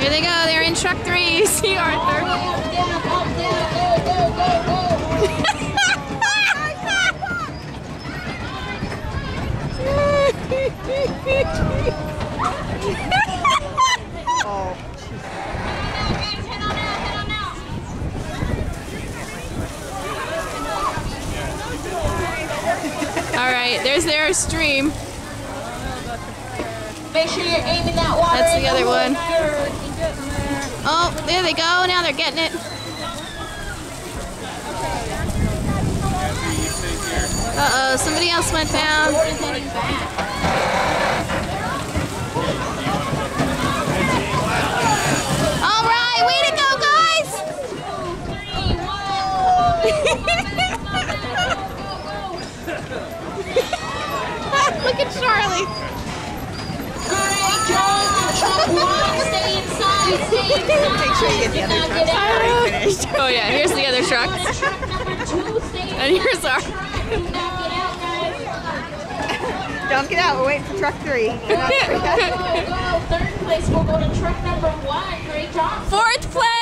Here they go. They're in truck 3. See Arthur. All right, there's their stream. Make sure you're aiming that water. That's the other one. Oh, there they go. Now they're getting it. Uh-oh, somebody else went down. All right, way to go, guys! Look at Charlie. Make sure you get the other truck. Already finished. Oh yeah, here's the other truck. And here's our. Don't get out. We're waiting for truck 3. Third place, we'll go to truck number 1. Great job. 4th place.